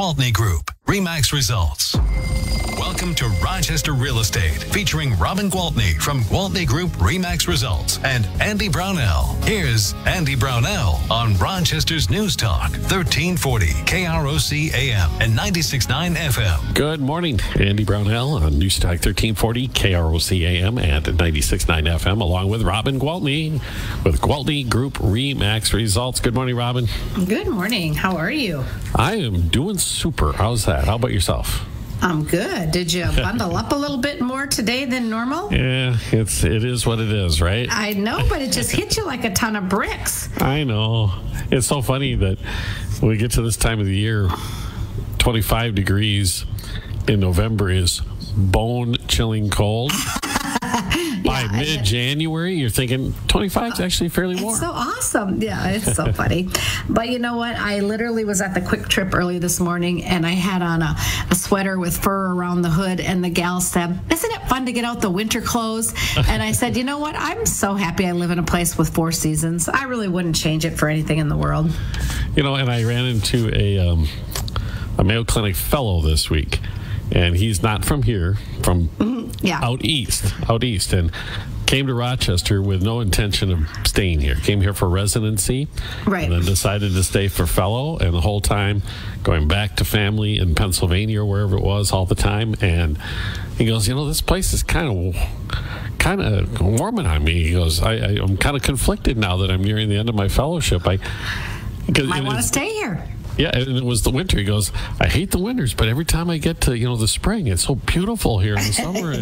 Gwaltney Group RE results. Welcome to Rochester Real Estate, featuring Robin Gwaltney from Gwaltney Group RE results and Andy Brownell. Here's Andy Brownell on Rochester's News Talk, 1340 KROC AM and 96.9 FM. Good morning, Andy Brownell on News Talk 1340 KROC AM and 96.9 FM, along with Robin Gwaltney with Gwaltney Group RE results. Good morning, Robin. Good morning. How are you? I am doing super. How's that? How about yourself? I'm good. Did you bundle up a little bit more today than normal? Yeah, it is what it is, right? I know, but it just hit you like a ton of bricks. I know. It's so funny that when we get to this time of the year, 25 degrees in November is bone-chilling cold. By mid-January, you're thinking 25 is actually fairly warm. It's so awesome. Yeah, it's so funny. But you know what? I literally was at the Quick Trip early this morning, and I had on a sweater with fur around the hood, and the gal said, "Isn't it fun to get out the winter clothes?" And I said, you know what? I'm so happy I live in a place with 4 seasons. I really wouldn't change it for anything in the world. You know, and I ran into a Mayo Clinic fellow this week, and he's not from here, from out east, and came to Rochester with no intention of staying here. Came here for residency, right, and then decided to stay for fellow, and the whole time going back to family in Pennsylvania or wherever it was all the time. And he goes, you know, this place is kind of warming on me. He goes, I'm kind of conflicted now that I'm nearing the end of my fellowship. I might want to stay here. Yeah, and it was the winter. He goes, I hate the winters, but every time I get to, the spring, it's so beautiful here in the summer.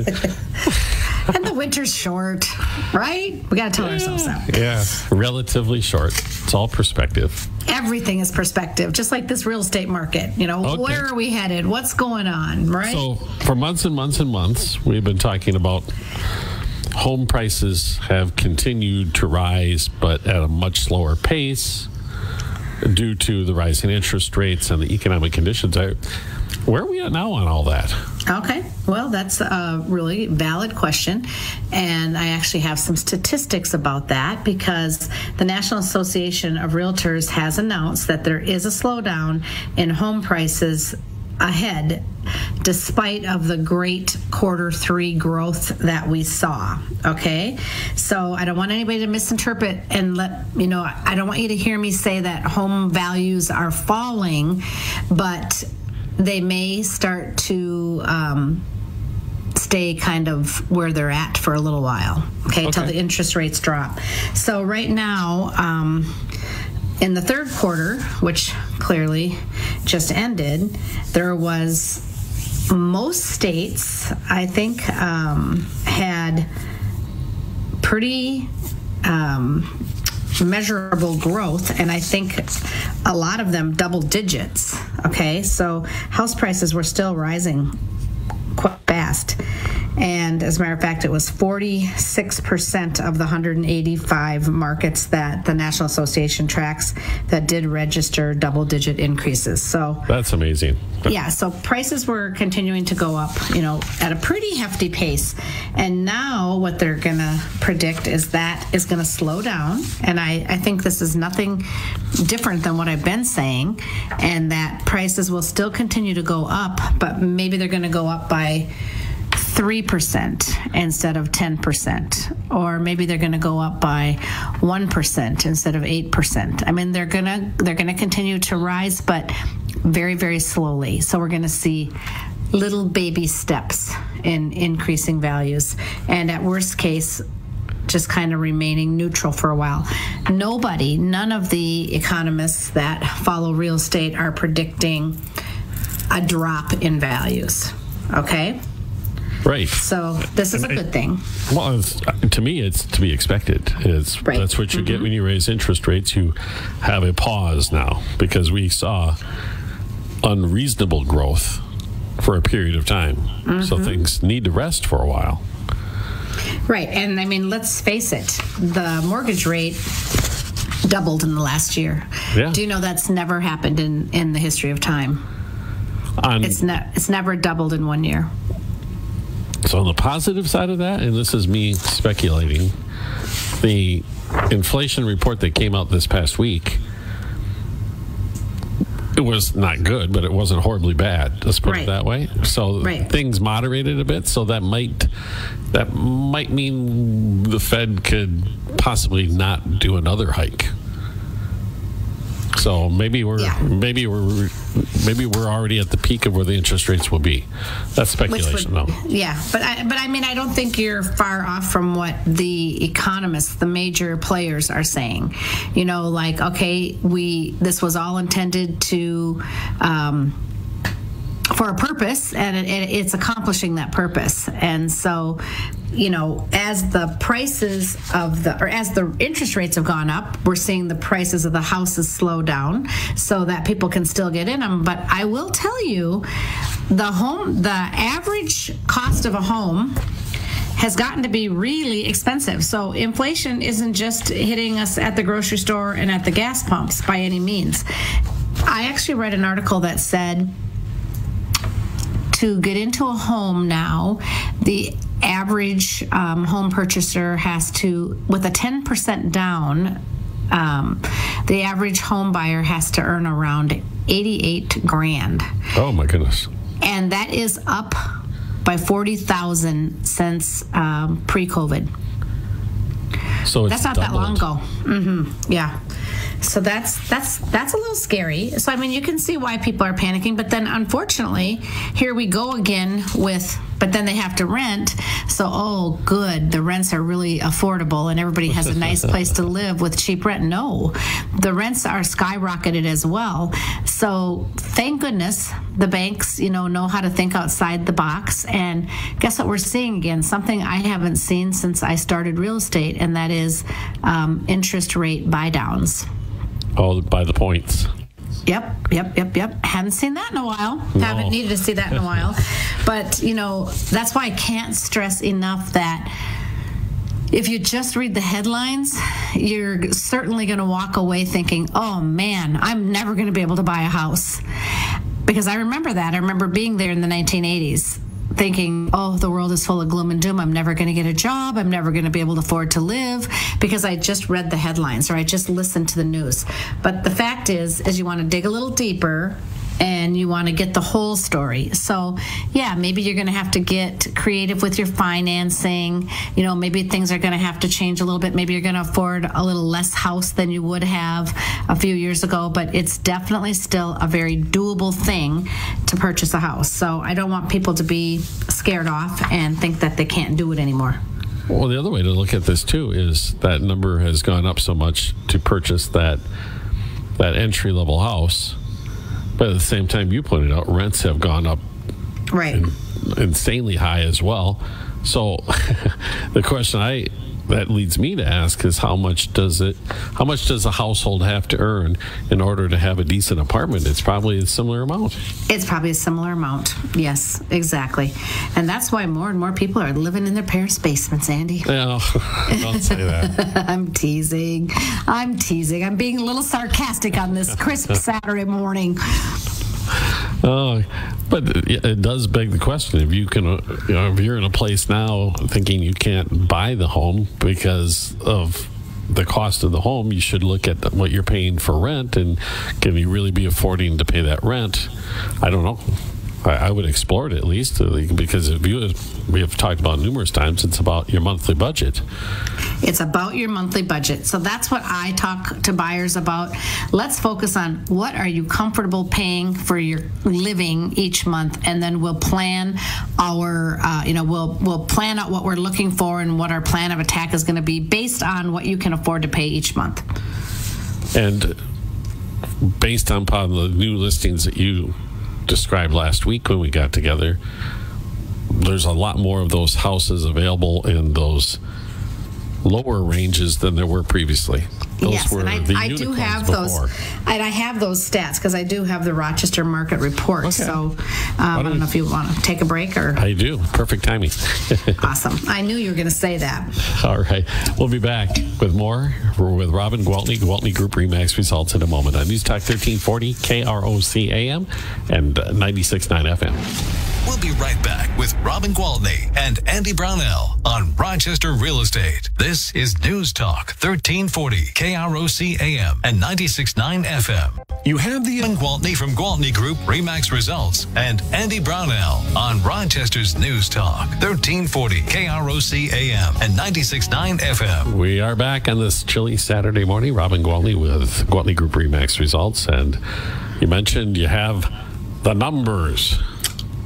And the winter's short, right? We got to tell ourselves that. Yeah, relatively short. It's all perspective. Everything is perspective, just like this real estate market. Okay. Where are we headed? What's going on, right? So for months and months and months, we've been talking about home prices have continued to rise, but at a much slower pace, due to the rising interest rates and the economic conditions. Where are we at now on all that? Okay, well, that's a really valid question, and I actually have some statistics about that because the National Association of Realtors has announced that there is a slowdown in home prices ahead, despite of the great Q3 growth that we saw. Okay, so I don't want anybody to misinterpret and I don't want you to hear me say that home values are falling, but they may start to stay kind of where they're at for a little while. Okay, until the interest rates drop. So right now, in the third quarter, which clearly just ended, there was most states, I think, had pretty measurable growth, and I think a lot of them double digits. Okay, so house prices were still rising quite fast. And as a matter of fact, it was 46% of the 185 markets that the National Association tracks that did register double-digit increases. So that's amazing. Yeah, so prices were continuing to go up, at a pretty hefty pace. And now what they're going to predict is that is going to slow down. And I think this is nothing different than what I've been saying, and that prices will still continue to go up, but maybe they're going to go up by 3% instead of 10%, or maybe they're going to go up by 1% instead of 8%. I mean, they're gonna continue to rise, but very, very slowly. So we're going to see little baby steps in increasing values, and at worst case, just kind of remaining neutral for a while. None of the economists that follow real estate are predicting a drop in values. Okay. Right. So this is a good thing. Well, to me, it's to be expected. That's what you get when you raise interest rates. You have a pause now because we saw unreasonable growth for a period of time. So things need to rest for a while. Right. And I mean, let's face it, the mortgage rate doubled in the last year. Yeah. Do you know that's never happened in the history of time? It's never doubled in 1 year. So on the positive side of that, and this is me speculating, the inflation report that came out this past week it was not good, but it wasn't horribly bad. Let's put it that way. So things moderated a bit. So that might mean the Fed could possibly not do another hike. So maybe we're already at the peak of where the interest rates will be. That's speculation, though. Yeah, but I mean, I don't think you're far off from what the economists, the major players, are saying. You know, like, okay, this was all intended to. For a purpose, and it's accomplishing that purpose. And so, you know, as the prices as the interest rates have gone up, we're seeing the prices of the houses slow down so that people can still get in them. But I will tell you, the average cost of a home has gotten to be really expensive. So inflation isn't just hitting us at the grocery store and at the gas pumps by any means. I actually read an article that said, to get into a home now, the average home purchaser has to, with a 10% down, the average home buyer has to earn around $88,000. Oh my goodness! And that is up by $40,000 since pre-COVID. So that's not doubled. That long ago. Mm-hmm. Yeah. So that's a little scary. So I mean, you can see why people are panicking, but then unfortunately, here we go again but then they have to rent. So, oh, good, the rents are really affordable and everybody has a nice place to live with cheap rent. No, the rents are skyrocketed as well. So thank goodness the banks, know how to think outside the box. And guess what we're seeing again? Something I haven't seen since I started real estate, and that is interest rate buy downs. Oh, by the points. Yep. Haven't seen that in a while. No. Haven't needed to see that in a while. But, that's why I can't stress enough that if you just read the headlines, you're certainly going to walk away thinking, oh, man, I'm never going to be able to buy a house. Because I remember that. I remember being there in the 1980s. Thinking, oh, the world is full of gloom and doom. I'm never going to get a job. I'm never going to be able to afford to live because I just read the headlines or I just listened to the news. But the fact is you want to dig a little deeper and you want to get the whole story. So, yeah, maybe you're going to have to get creative with your financing. Maybe things are going to have to change a little bit. Maybe you're going to afford a little less house than you would have a few years ago, but it's definitely still a very doable thing to purchase a house. So I don't want people to be scared off and think that they can't do it anymore. Well, the other way to look at this, too, is that number has gone up so much to purchase that entry-level house. But at the same time, you pointed out, rents have gone up insanely high as well. So the question that leads me to ask is how much does a household have to earn in order to have a decent apartment? It's probably a similar amount. It's probably a similar amount. Yes, exactly. And that's why more and more people are living in their parents' basements, Andy. No, don't say that. I'm teasing. I'm being a little sarcastic on this crisp Saturday morning. Oh, but it does beg the question: if if you're in a place now thinking you can't buy the home because of the cost of the home, you should look at what you're paying for rent, and can you really be affording to pay that rent? I don't know. I would explore it at least, because we have talked about numerous times, it's about your monthly budget. It's about your monthly budget. So that's what I talk to buyers about. Let's focus on what are you comfortable paying for your living each month, and then we'll plan we'll plan out what we're looking for and what our plan of attack is going to be based on what you can afford to pay each month. And based upon the new listings that you described last week when we got together, there's a lot more of those houses available in those lower ranges than there were previously. Those yes, were and I do have before. those, and I have those stats because I do have the Rochester market report. Okay. So I don't know if you want to take a break or. I do. Perfect timing. Awesome. I knew you were going to say that. All right. We'll be back with more with Robin Gwaltney Group RE/MAX results in a moment on News Talk 1340 KROC AM and 96.9 FM. We'll be right back with Robin Gwaltney and Andy Brownell on Rochester Real Estate. This is News Talk 1340 KROC AM and 96.9 FM. You have the Gwaltney from Gwaltney Group RE/MAX Results and Andy Brownell on Rochester's News Talk 1340 KROC AM and 96.9 FM. We are back on this chilly Saturday morning. Robin Gwaltney with Gwaltney Group RE/MAX Results. And you mentioned you have the numbers.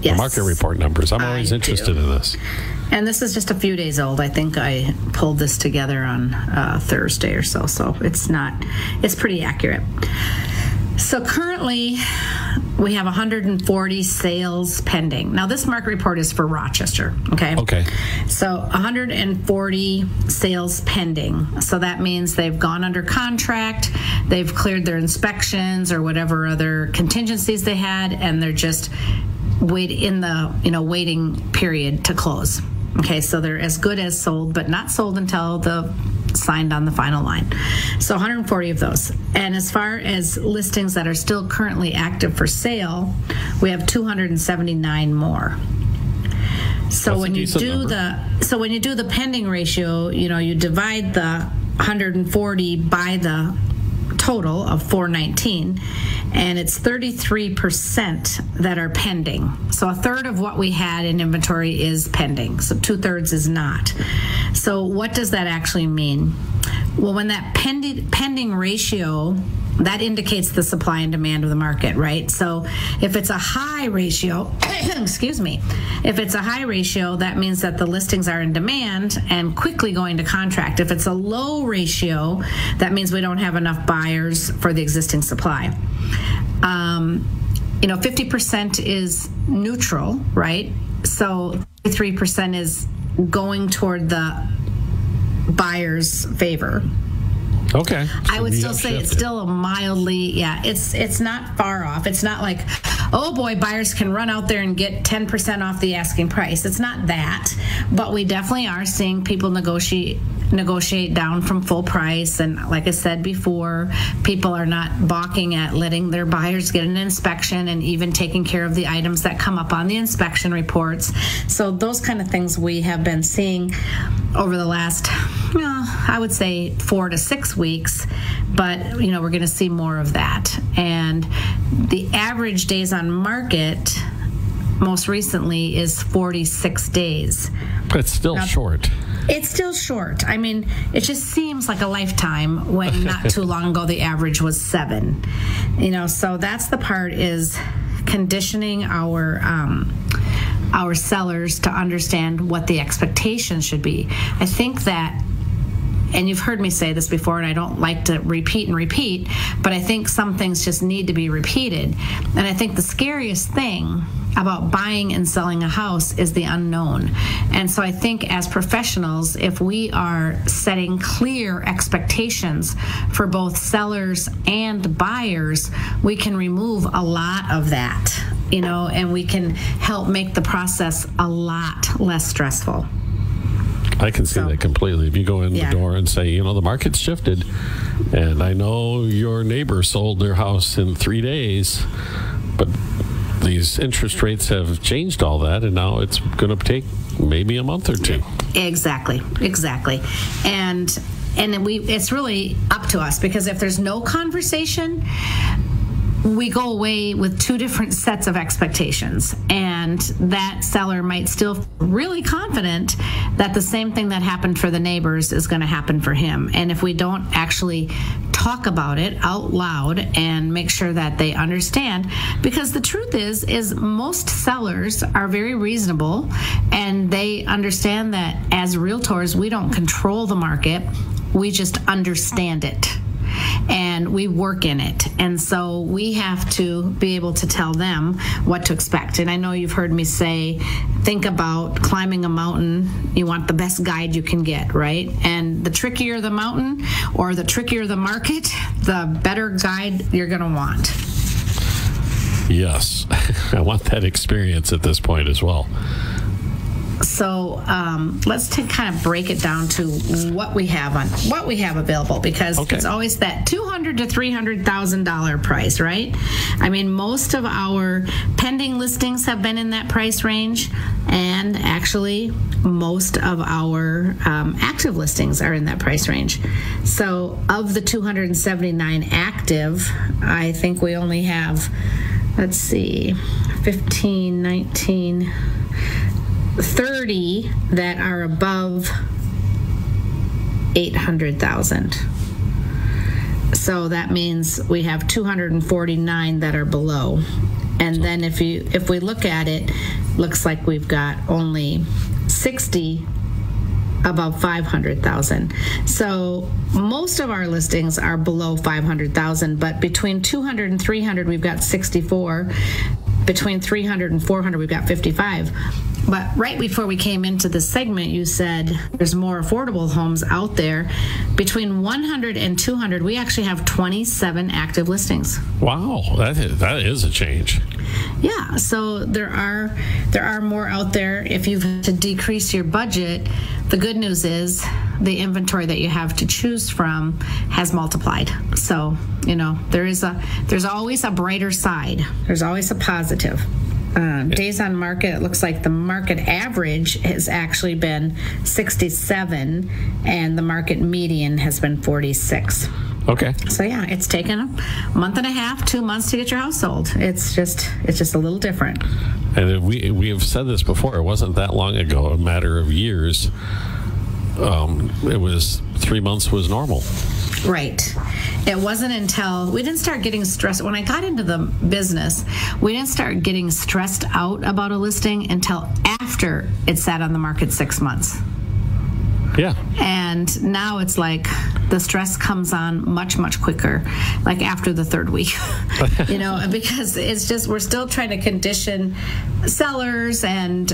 Yes. The market report numbers. I'm always interested in this. And this is just a few days old. I think I pulled this together on Thursday or so. So it's pretty accurate. So currently, we have 140 sales pending. Now, this market report is for Rochester, okay? Okay. So 140 sales pending. So that means they've gone under contract, they've cleared their inspections or whatever other contingencies they had, and they're just waiting period to close. Okay, so they're as good as sold, but not sold until the signed on the final line. So 140 of those. And as far as listings that are still currently active for sale, we have 279 more. So when you do the pending ratio, you divide the 140 by the total of 419, and it's 33% that are pending. So a third of what we had in inventory is pending. So 2/3 is not. So what does that actually mean? Well, when that pending ratio, that indicates the supply and demand of the market, right? So if it's a high ratio, excuse me, if it's a high ratio, that means that the listings are in demand and quickly going to contract. If it's a low ratio, that means we don't have enough buyers for the existing supply. 50% is neutral, right? So 3% is going toward the buyer's favor. Okay. I would still say it's still a mildly, it's not far off. It's not like, oh boy, buyers can run out there and get 10% off the asking price. It's not that, but we definitely are seeing people negotiate down from full price. And like I said before, people are not balking at letting their buyers get an inspection and even taking care of the items that come up on the inspection reports. So those kind of things we have been seeing over the last, I would say 4 to 6 weeks, but we're going to see more of that. And the average days on market most recently is 46 days. But it's still short. It's still short. I mean, it just seems like a lifetime when not too long ago the average was 7. So that's the part, is conditioning our sellers to understand what the expectations should be. I think that, and you've heard me say this before, and I don't like to repeat, but I think some things just need to be repeated. And I think the scariest thing about buying and selling a house is the unknown. And so I think as professionals, if we are setting clear expectations for both sellers and buyers, we can remove a lot of that, and we can help make the process a lot less stressful. I can see that completely. If you go in the door and say, the market's shifted, and I know your neighbor sold their house in 3 days, but these interest rates have changed all that, and now it's going to take maybe a month or 2. Exactly. And it's really up to us, because if there's no conversation, we go away with 2 different sets of expectations, and that seller might still feel really confident that the same thing that happened for the neighbors is going to happen for him. And if we don't actually talk about it out loud and make sure that they understand, because the truth is most sellers are very reasonable, and they understand that as realtors, we don't control the market, we just understand it. And we work in it. And so we have to be able to tell them what to expect. And I know you've heard me say, think about climbing a mountain. You want the best guide you can get, right? And the trickier the mountain or the trickier the market, the better guide you're going to want. Yes. I want that experience at this point as well. So let's kind of break it down to what we have available, because it's always that $200,000 to $300,000 price, right? I mean, most of our pending listings have been in that price range, and actually most of our active listings are in that price range. So of the 279 active, I think we only have, let's see, 15, 19, 30 that are above 800,000. So that means we have 249 that are below. And then if we look at it, looks like we've got only 60 above 500,000. So most of our listings are below 500,000, but between 200 and 300 we've got 64. Between 300 and 400 we've got 55. But right before we came into this segment, you said there's more affordable homes out there. Between 100 and 200, we actually have 27 active listings. Wow, that is a change. Yeah, so there are more out there. If you've had to decrease your budget, the good news is the inventory that you have to choose from has multiplied. So, there's always a brighter side. There's always a positive. Days on market, it looks like the market average has actually been 67, and the market median has been 46. Okay. So yeah, it's taken a month and a half, 2 months to get your house sold. It's just a little different. And we have said this before. It wasn't that long ago, a matter of years. It was 3 months was normal. Right. It wasn't until we didn't start getting stressed. When I got into the business, we didn't start getting stressed out about a listing until after it sat on the market 6 months. Yeah. And now it's like the stress comes on much, much quicker, like after the third week, because it's just, we're still trying to condition sellers and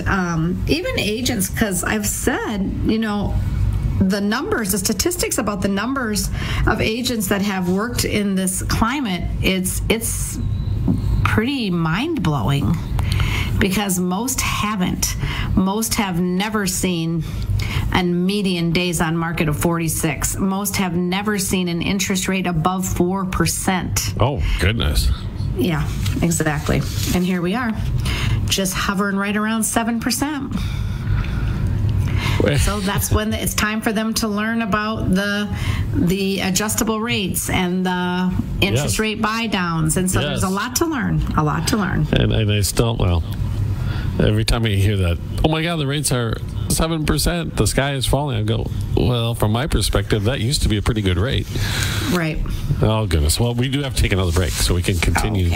even agents, because I've said, the statistics about the numbers of agents that have worked in this climate, it's pretty mind-blowing, because most haven't. Most have never seen a median days on market of 46. Most have never seen an interest rate above 4%. Oh, goodness. Yeah, exactly. And here we are, just hovering right around 7%. So that's when it's time for them to learn about the adjustable rates and the interest rate buy downs. And so there's a lot to learn, And I still, every time I hear that, oh my God, the rates are 7%, the sky is falling, I go, well, from my perspective, that used to be a pretty good rate. Right. Oh, goodness. Well, we do have to take another break so we can continue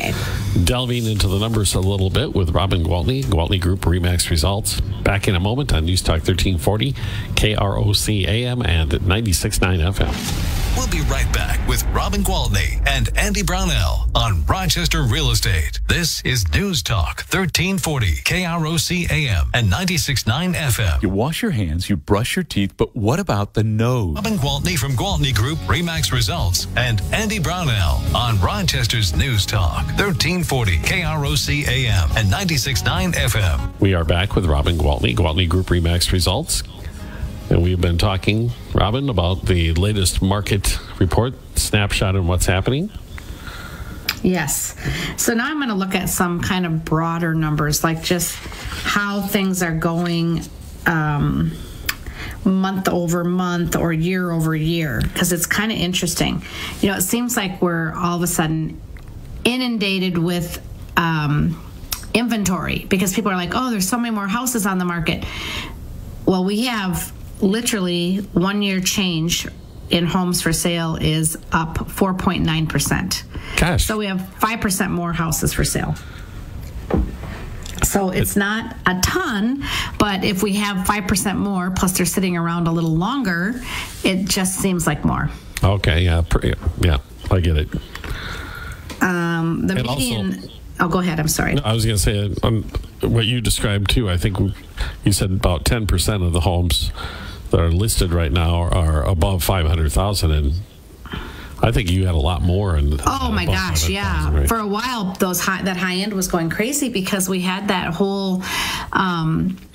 delving into the numbers a little bit with Robin Gwaltney, Gwaltney Group RE/MAX results. Back in a moment on News Talk 1340, KROC AM and 96.9 FM. We'll be right back with Robin Gwaltney and Andy Brownell on Rochester Real Estate. This is News Talk 1340, KROC AM and 96.9 FM. You wash your hands, you brush your teeth, but what about the nose? Robin Gwaltney from Gwaltney Group RE/MAX Results and Andy Brownell on Rochester's News Talk 1340, KROC AM and 96.9 FM. We are back with Robin Gwaltney, Gwaltney Group RE/MAX Results. And we've been talking, Robin, about the latest market report, snapshot on what's happening. Yes. So now I'm going to look at some kind of broader numbers, like just how things are going month over month or year over year, because it's kind of interesting. It seems like we're all of a sudden inundated with inventory, because people are like, oh, there's so many more houses on the market. Well, we have literally 1 year change in homes for sale is up 4.9%. Gosh. So we have 5% more houses for sale. So it's not a ton, but if we have 5% more, plus they're sitting around a little longer, it just seems like more. Okay, yeah, I get it. The median... Oh, go ahead. I'm sorry. No, I was going to say, what you described too, I think you said about 10% of the homes that are listed right now are above 500,000, and I think you had a lot more. Oh my gosh, yeah. Right? For a while, that high end was going crazy, because we had that whole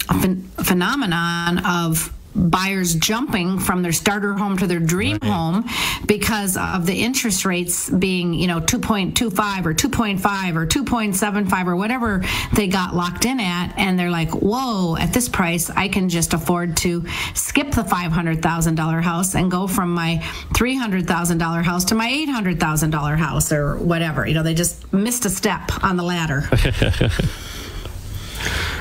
phenomenon of buyers jumping from their starter home to their dream home because of the interest rates being, 2.25 or 2.5 or 2.75 or whatever they got locked in at. And they're like, whoa, at this price, I can just afford to skip the $500,000 house and go from my $300,000 house to my $800,000 house or whatever. They just missed a step on the ladder.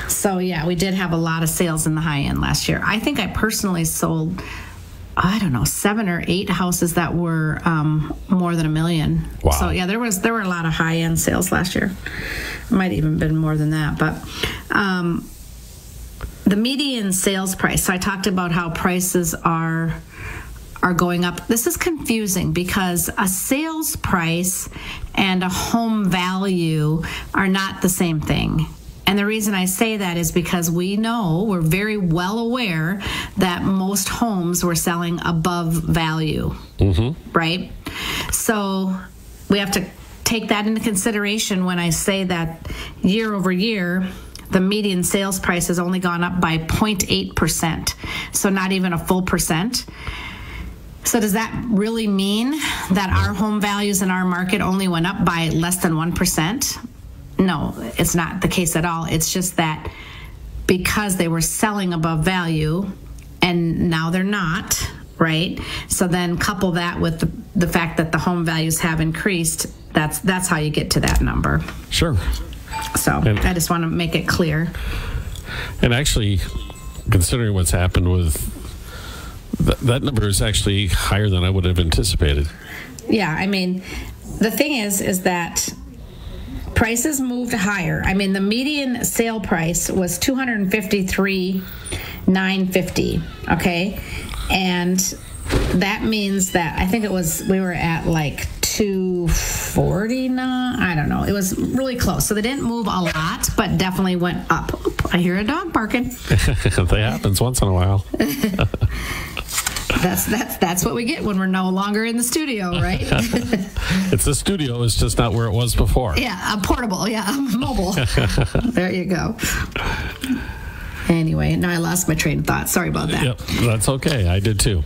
So, yeah, we did have a lot of sales in the high end last year. I think I personally sold, 7 or 8 houses that were more than $1 million. Wow. So, yeah, there were a lot of high end sales last year. It might even been more than that. But the median sales price, so I talked about how prices are going up. This is confusing because a sales price and a home value are not the same thing. And the reason I say that is because we're very well aware that most homes were selling above value, right? So we have to take that into consideration when I say that year over year, the median sales price has only gone up by 0.8%, so not even a full percent. So does that really mean that our home values in our market only went up by less than 1%? No, it's not the case at all. It's just that because they were selling above value and now they're not, right? So then couple that with the fact that the home values have increased, that's how you get to that number. Sure. So I just want to make it clear. And actually, considering what's happened with that number is actually higher than I would have anticipated. Yeah, I mean, the thing is that prices moved higher. I mean, the median sale price was $253,950. Okay, and that means that I think we were at like 249. I don't know. It was really close. So they didn't move a lot, but definitely went up. Oop, I hear a dog barking. That happens once in a while. That's what we get when we're no longer in the studio, right? It's the studio. It's just not where it was before. Yeah, a portable. Yeah, mobile. There you go. Anyway, now I lost my train of thought. Sorry about that. Yep, that's okay. I did too.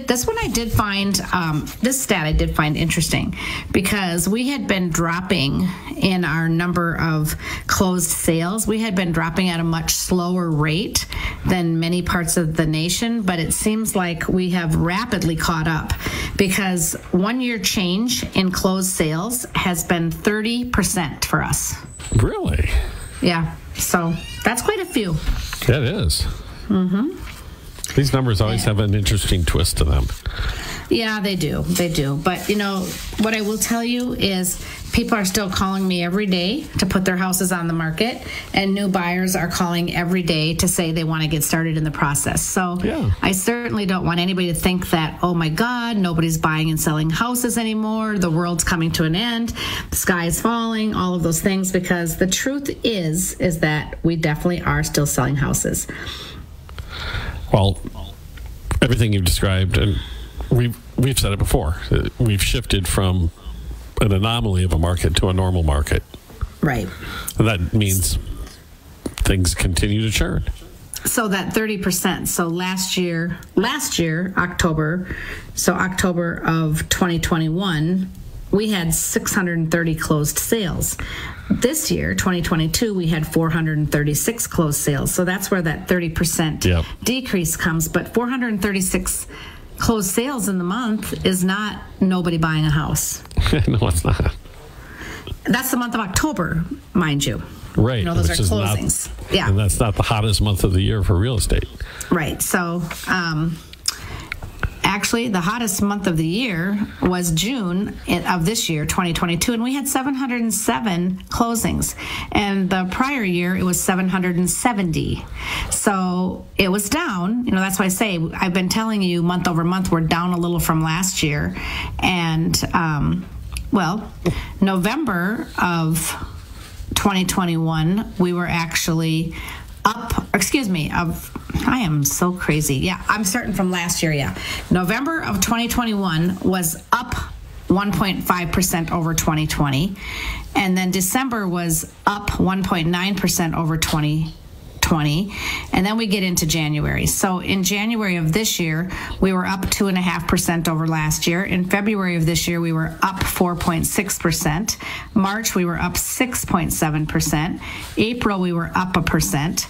This one I did find, this stat I did find interesting because we had been dropping in our number of closed sales. We had been dropping at a much slower rate than many parts of the nation, but it seems like we have rapidly caught up because 1 year change in closed sales has been 30% for us. Really? Yeah. So that's quite a few. That is. Mm-hmm. These numbers always have an interesting twist to them. Yeah, they do. They do. But, what I will tell you is people are still calling me every day to put their houses on the market, and new buyers are calling every day to say they want to get started in the process. So yeah. I certainly don't want anybody to think that, oh my God, nobody's buying and selling houses anymore. The world's coming to an end. The sky is falling, all of those things, because the truth is that we definitely are still selling houses. Well, everything you've described, and we've said it before, we've shifted from an anomaly of a market to a normal market. Right. And that means things continue to churn. So that 30%. So last year, October of 2021, we had 630 closed sales. This year, 2022, we had 436 closed sales. So that's where that 30% decrease comes. But 436 closed sales in the month is not nobody buying a house. No, it's not. That's the month of October, mind you. Right. Those are closings. And that's not the hottest month of the year for real estate. Right. So, actually, the hottest month of the year was June of this year, 2022, and we had 707 closings. And the prior year, it was 770. So it was down. That's why I say I've been telling you month over month we're down a little from last year. And, November of 2021, we were actually I am so crazy. Yeah, I'm starting from last year, yeah. November of 2021 was up 1.5% over 2020. And then December was up 1.9% over 2020. And then we get into January. So in January of this year, we were up 2.5% over last year. In February of this year, we were up 4.6%. March, we were up 6.7%. April, we were up 1%.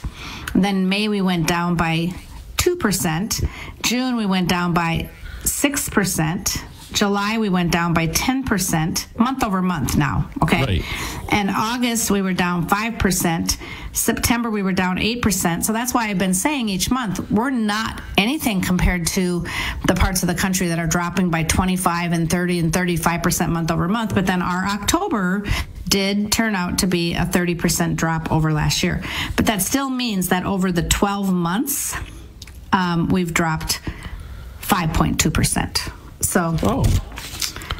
Then May, we went down by 2%. June, we went down by 6%. July, we went down by 10%, month over month now, okay? Right. And August, we were down 5%. September, we were down 8%. So that's why I've been saying each month, we're not anything compared to the parts of the country that are dropping by 25 and 30 and 35% month over month. But then our October did turn out to be a 30% drop over last year. But that still means that over the 12 months, we've dropped 5.2%. So,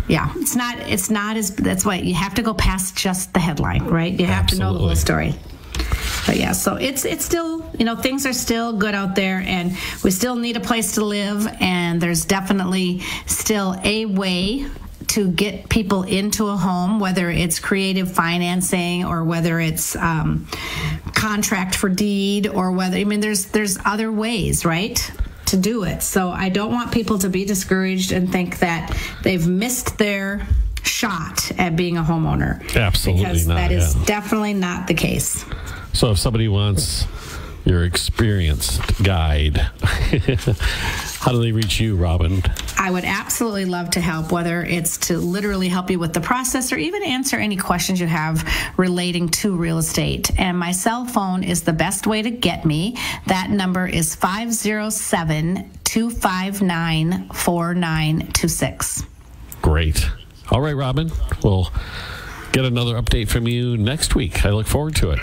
yeah, it's not as, that's why you have to go past just the headline, right? You have to know the whole story. But yeah, so it's still, things are still good out there, and we still need a place to live, and there's definitely still a way to get people into a home, whether it's creative financing or whether it's contract for deed, or whether, there's other ways, right, to do it. So I don't want people to be discouraged and think that they've missed their shot at being a homeowner. Absolutely because not. That is definitely not the case. So if somebody wants your experienced guide, how do they reach you, Robin? I would absolutely love to help, whether it's to literally help you with the process or even answer any questions you have relating to real estate. And my cell phone is the best way to get me. That number is 507-259-4926. Great. All right, Robin. We'll get another update from you next week. I look forward to it.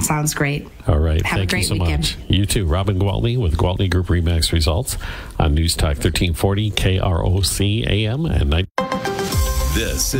Sounds great. All right. Have Thank a great you so weekend. much. You too. Robin Gwaltney with Gwaltney Group RE/MAX Results on News Talk 1340 KROC AM and night. This is